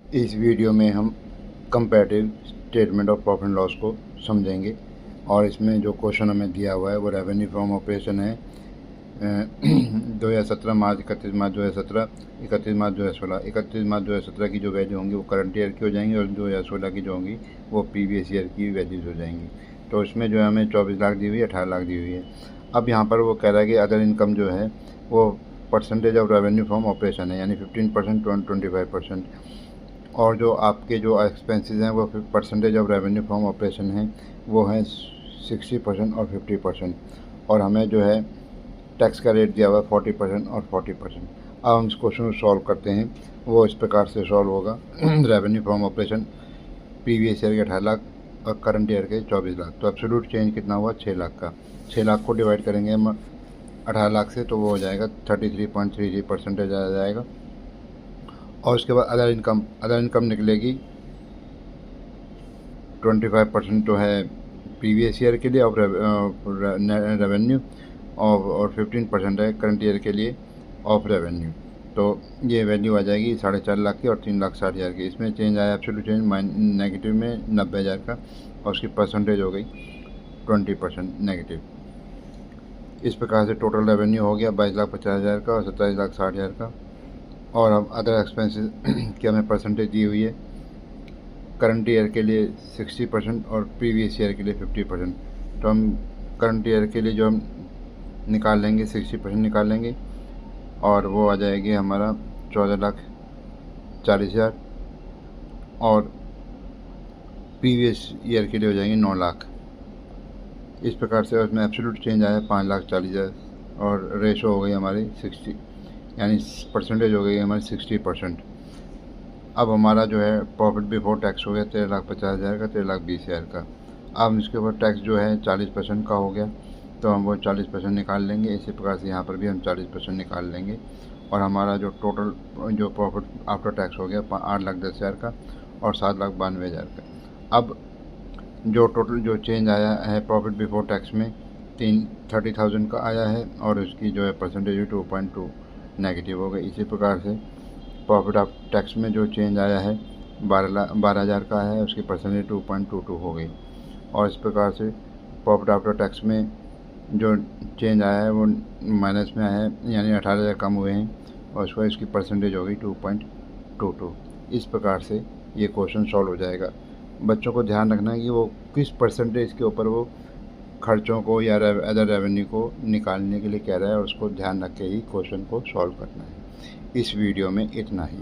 इस वीडियो में हम comparative statement of profit and loss को समझेंगे और इसमें जो क्वेश्चन हमें दिया हुआ है वो रेवेन्यू फ्रॉम ऑपरेशन है 2017 मार्च 31 मार्च 2017, 31 मार्च 2016। 31 मार्च 2017 की जो वैल्यू होंगी वो करंट ईयर की हो जाएंगी और 2016 की जो होंगी वो प्रीवियस ईयर की वैल्यूज हो जाएंगी। तो इसमें जो है हमें 24 लाख दी हुई है, 18 लाख दी हुई है। अब यहाँ पर वो कह रहा है कि अदर इनकम जो है वो percentage of revenue from operation है, यानी 15%, 25%। और जो आपके जो एक्सपेंसेस हैं वो percentage of revenue from operation है, वो हैं 60% और 50%। और हमें जो है टैक्स का रेट दिया हुआ है 40% और 40%। अब हम इस क्वेश्चन को सॉल्व करते हैं। वो इस प्रकार से सॉल्व होगा revenue from operation previous year के 18 लाख और करंट ईयर के 24 लाख। तो एब्सोल्यूट चेंज कितना हुआ? 6 लाख का। 6 लाख को डिवाइड करेंगे हम 18 लाख से, तो वो हो जाएगा 33.33% आ जाएगा। और उसके बाद अदर इनकम निकलेगी 25% जो है प्रीवियस ईयर के लिए ऑफ रेवेन्यू, और 15% है करंट ईयर के लिए ऑफ रेवेन्यू। तो ये वैल्यू आ जाएगी 4.5 लाख की और 3,60,000 की। इसमें चेंज आया एब्सोल्यूट चेंज नेगेटिव में 90,000 का, और उसकी परसेंटेज हो गई 20% नेगेटिव। इस प्रकार से टोटल रेवेन्यू हो गया 22,50,000 का और 27,60,000 का। और अब अदर एक्सपेंसेस की हमें परसेंटेज दी हुई है करंट ईयर के लिए 60% और प्रीवियस ईयर के लिए 50%। तो हम करंट ईयर के लिए जो हम निकाल लेंगे 60% निकाल लेंगे, और वो आ जाएगी हमारा 14,40,000, और प्रीवियस ईयर के लिए हो जाएंगे 9 लाख। इस प्रकार से उसमें एब्सोल्यूट चेंज आया 5,40,000, और रेशो हो गई हमारी 60, यानी परसेंटेज हो गई हमारी 60%। अब हमारा जो है प्रॉफिट बिफोर टैक्स हो गया 13,50,000 का, 13,20,000 का। अब इसके ऊपर टैक्स जो है 40% का हो गया, तो हम वो 40% निकाल लेंगे। इसी प्रकार से यहाँ पर भी हम 40% निकाल लेंगे, और हमारा जो टोटल जो प्रॉफिट आफ्टर टैक्स हो गया 8,10,000 का और 7,92,000 का। अब जो टोटल जो चेंज आया है प्रॉफिट बिफोर टैक्स में 30,000 का आया है, और उसकी जो है परसेंटेज 2.2 नेगेटिव हो गई। इसी प्रकार से प्रॉफिट ऑफ टैक्स में जो चेंज आया है 12,000 का है, उसकी परसेंटेज 2.22 हो गई। और इस प्रकार से प्रॉफिट आफ्टर टैक्स में जो चेंज आया है वो माइनस में आया है, यानी 18,000 कम हुए हैं, और उसको इसकी परसेंटेज हो गई 2.22। इस प्रकार से ये क्वेश्चन सॉल्व हो जाएगा। बच्चों को ध्यान रखना है कि वो किस परसेंटेज के ऊपर वो खर्चों को या अदर रेवेन्यू को निकालने के लिए कह रहा है, और उसको ध्यान रख के ही क्वेश्चन को सॉल्व करना है। इस वीडियो में इतना ही।